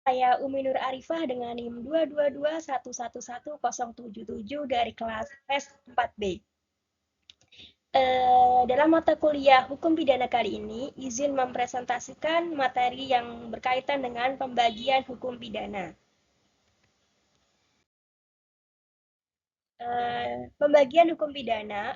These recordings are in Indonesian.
Saya Umi Nur Arifah dengan NIM 222111077 dari kelas S4B. Dalam mata kuliah Hukum Pidana kali ini, izin mempresentasikan materi yang berkaitan dengan pembagian hukum pidana. Pembagian hukum pidana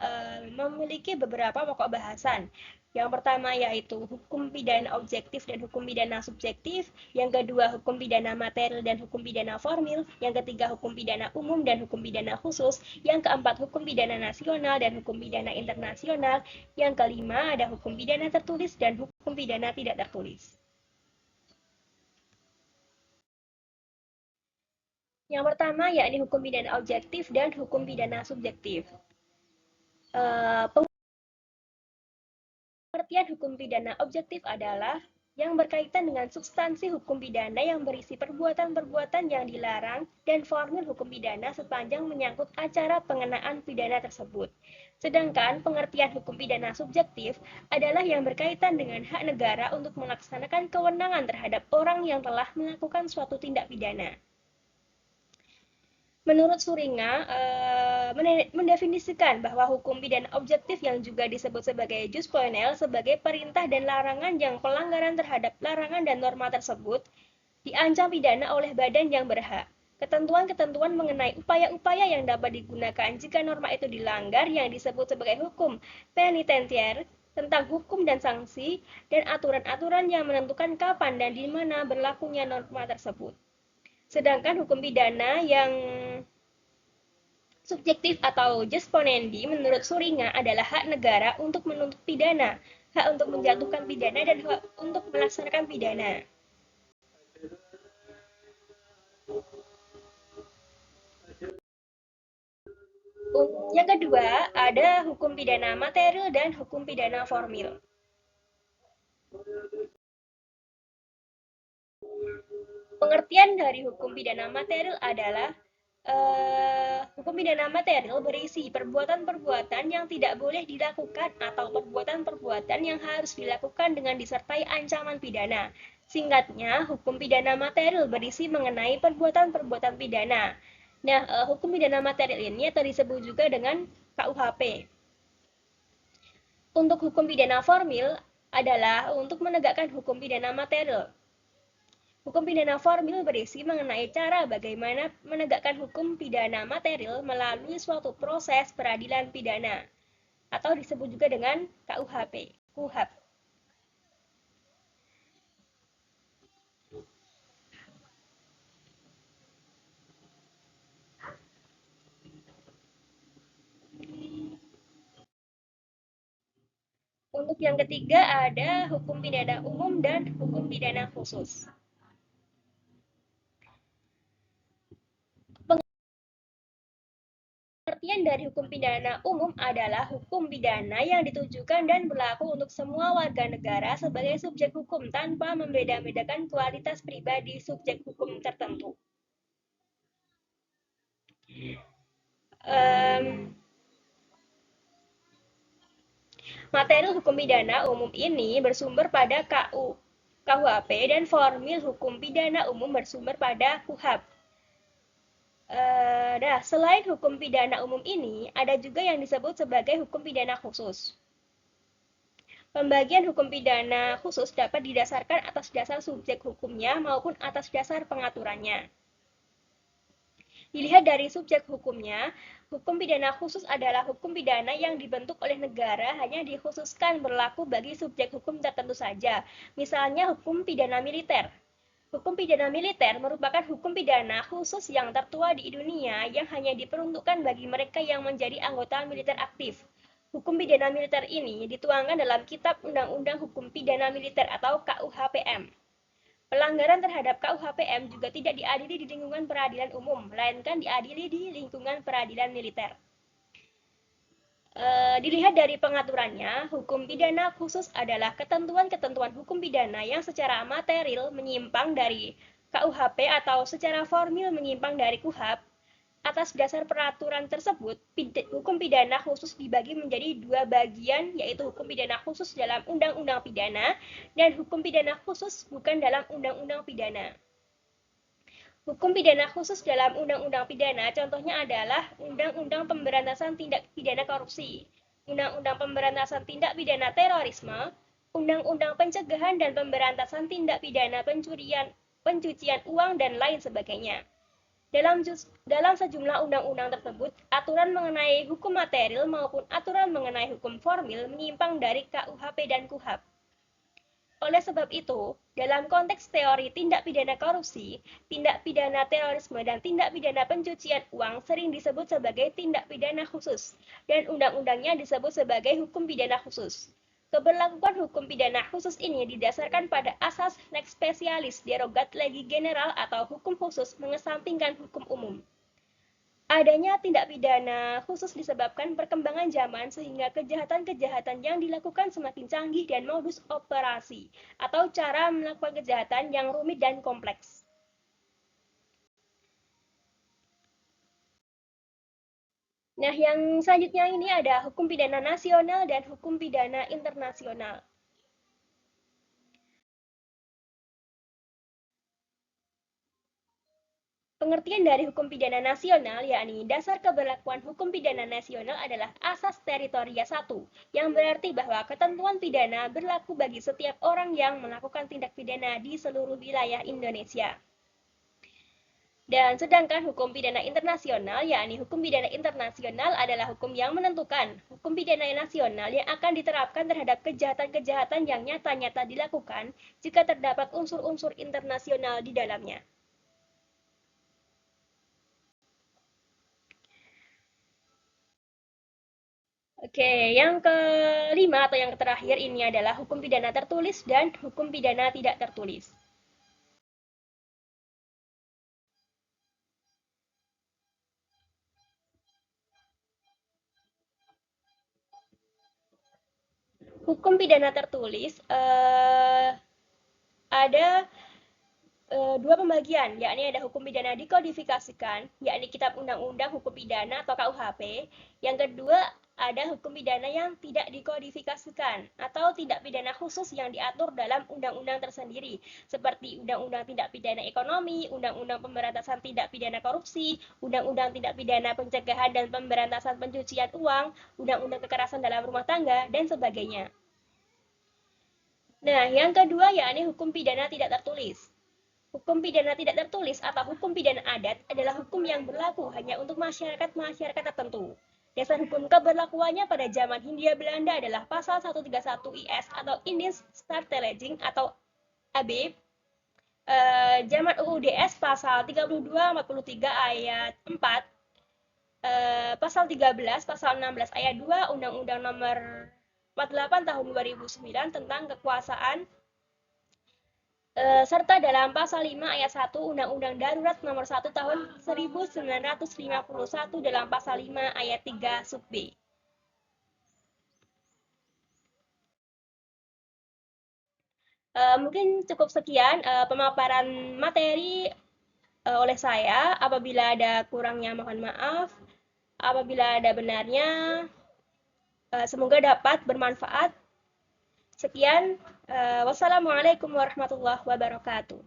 memiliki beberapa pokok bahasan. Yang pertama yaitu hukum pidana objektif dan hukum pidana subjektif, yang kedua hukum pidana material dan hukum pidana formil, yang ketiga hukum pidana umum dan hukum pidana khusus, yang keempat hukum pidana nasional dan hukum pidana internasional, yang kelima ada hukum pidana tertulis dan hukum pidana tidak tertulis. Yang pertama yakni hukum pidana objektif dan hukum pidana subjektif. Pengertian hukum pidana objektif adalah yang berkaitan dengan substansi hukum pidana yang berisi perbuatan-perbuatan yang dilarang dan formil hukum pidana sepanjang menyangkut acara pengenaan pidana tersebut. Sedangkan pengertian hukum pidana subjektif adalah yang berkaitan dengan hak negara untuk melaksanakan kewenangan terhadap orang yang telah melakukan suatu tindak pidana. Menurut Suringa, mendefinisikan bahwa hukum pidana objektif yang juga disebut sebagai jus poenel sebagai perintah dan larangan yang pelanggaran terhadap larangan dan norma tersebut diancam pidana oleh badan yang berhak. Ketentuan-ketentuan mengenai upaya-upaya yang dapat digunakan jika norma itu dilanggar yang disebut sebagai hukum penitentiar, tentang hukum dan sanksi, dan aturan-aturan yang menentukan kapan dan di mana berlakunya norma tersebut. Sedangkan hukum pidana yang subjektif atau jus ponendi menurut Suringa adalah hak negara untuk menuntut pidana, hak untuk menjatuhkan pidana, dan hak untuk melaksanakan pidana. Yang kedua, ada hukum pidana material dan hukum pidana formil. Pengertian dari hukum pidana material adalah hukum pidana material berisi perbuatan-perbuatan yang tidak boleh dilakukan atau perbuatan-perbuatan yang harus dilakukan dengan disertai ancaman pidana. Singkatnya, hukum pidana material berisi mengenai perbuatan-perbuatan pidana. Nah, hukum pidana material ini atau disebut juga dengan KUHP. Untuk hukum pidana formil adalah untuk menegakkan hukum pidana material. Hukum pidana formil berisi mengenai cara bagaimana menegakkan hukum pidana material melalui suatu proses peradilan pidana atau disebut juga dengan KUHP, KUHAP. Untuk yang ketiga ada hukum pidana umum dan hukum pidana khusus. Pengertian dari hukum pidana umum adalah hukum pidana yang ditujukan dan berlaku untuk semua warga negara sebagai subjek hukum tanpa membeda-bedakan kualitas pribadi subjek hukum tertentu. Um, Materi hukum pidana umum ini bersumber pada KUHP dan formil hukum pidana umum bersumber pada KUHAP. Selain hukum pidana umum ini, ada juga yang disebut sebagai hukum pidana khusus. Pembagian hukum pidana khusus dapat didasarkan atas dasar subjek hukumnya maupun atas dasar pengaturannya. Dilihat dari subjek hukumnya, hukum pidana khusus adalah hukum pidana yang dibentuk oleh negara hanya dikhususkan berlaku bagi subjek hukum tertentu saja. Misalnya hukum pidana militer. Hukum pidana militer merupakan hukum pidana khusus yang tertua di dunia yang hanya diperuntukkan bagi mereka yang menjadi anggota militer aktif. Hukum pidana militer ini dituangkan dalam Kitab Undang-Undang Hukum Pidana Militer atau KUHPM. Pelanggaran terhadap KUHPM juga tidak diadili di lingkungan peradilan umum, melainkan diadili di lingkungan peradilan militer. Dilihat dari pengaturannya, hukum pidana khusus adalah ketentuan-ketentuan hukum pidana yang secara material menyimpang dari KUHP atau secara formil menyimpang dari KUHAP. Atas dasar peraturan tersebut, hukum pidana khusus dibagi menjadi dua bagian, yaitu hukum pidana khusus dalam Undang-Undang Pidana dan hukum pidana khusus bukan dalam Undang-Undang Pidana. Hukum pidana khusus dalam undang-undang pidana contohnya adalah Undang-Undang Pemberantasan Tindak Pidana Korupsi, Undang-Undang Pemberantasan Tindak Pidana Terorisme, Undang-Undang Pencegahan dan Pemberantasan Tindak Pidana Pencucian Uang dan lain sebagainya. Dalam sejumlah undang-undang tersebut, aturan mengenai hukum material maupun aturan mengenai hukum formil menyimpang dari KUHP dan KUHAP. Oleh sebab itu, dalam konteks teori tindak pidana korupsi, tindak pidana terorisme, dan tindak pidana pencucian uang sering disebut sebagai tindak pidana khusus, dan undang-undangnya disebut sebagai hukum pidana khusus. Keberlakuan hukum pidana khusus ini didasarkan pada asas lex specialis derogat legi general atau hukum khusus mengesampingkan hukum umum. Adanya tindak pidana khusus disebabkan perkembangan zaman sehingga kejahatan-kejahatan yang dilakukan semakin canggih dan modus operasi atau cara melakukan kejahatan yang rumit dan kompleks. Nah, yang selanjutnya ini ada hukum pidana nasional dan hukum pidana internasional. Pengertian dari hukum pidana nasional, yakni dasar keberlakuan hukum pidana nasional adalah asas teritoria 1, yang berarti bahwa ketentuan pidana berlaku bagi setiap orang yang melakukan tindak pidana di seluruh wilayah Indonesia. Dan sedangkan hukum pidana internasional, yakni hukum pidana internasional adalah hukum yang menentukan hukum pidana nasional yang akan diterapkan terhadap kejahatan-kejahatan yang nyata-nyata dilakukan jika terdapat unsur-unsur internasional di dalamnya. Oke, yang kelima atau yang terakhir ini adalah hukum pidana tertulis dan hukum pidana tidak tertulis. Hukum pidana tertulis ada dua pembagian, yakni ada hukum pidana dikodifikasikan, yakni Kitab Undang-Undang Hukum Pidana atau KUHP. Yang kedua, ada hukum pidana yang tidak dikodifikasikan atau tindak pidana khusus yang diatur dalam undang-undang tersendiri, seperti Undang-Undang Tindak Pidana Ekonomi, Undang-Undang Pemberantasan Tindak Pidana Korupsi, Undang-Undang Tindak Pidana Pencegahan dan Pemberantasan Pencucian Uang, Undang-Undang Kekerasan dalam Rumah Tangga, dan sebagainya. Nah, yang kedua yakni hukum pidana tidak tertulis. Hukum pidana tidak tertulis atau hukum pidana adat adalah hukum yang berlaku hanya untuk masyarakat-masyarakat tertentu. Dasar hukum keberlakuannya pada zaman Hindia Belanda adalah pasal 131 IS atau Indian Stateleging atau AB, zaman UUDS pasal 3243 ayat 4, pasal 13, pasal 16 ayat 2 Undang-Undang Nomor 48 tahun 2009 tentang kekuasaan, serta dalam pasal 5 ayat 1 Undang-Undang Darurat Nomor 1 tahun 1951 dalam pasal 5 ayat 3 sub B. Mungkin cukup sekian pemaparan materi oleh saya. Apabila ada kurangnya mohon maaf. Apabila ada benarnya, semoga dapat bermanfaat. Sekian, wassalamualaikum warahmatullahi wabarakatuh.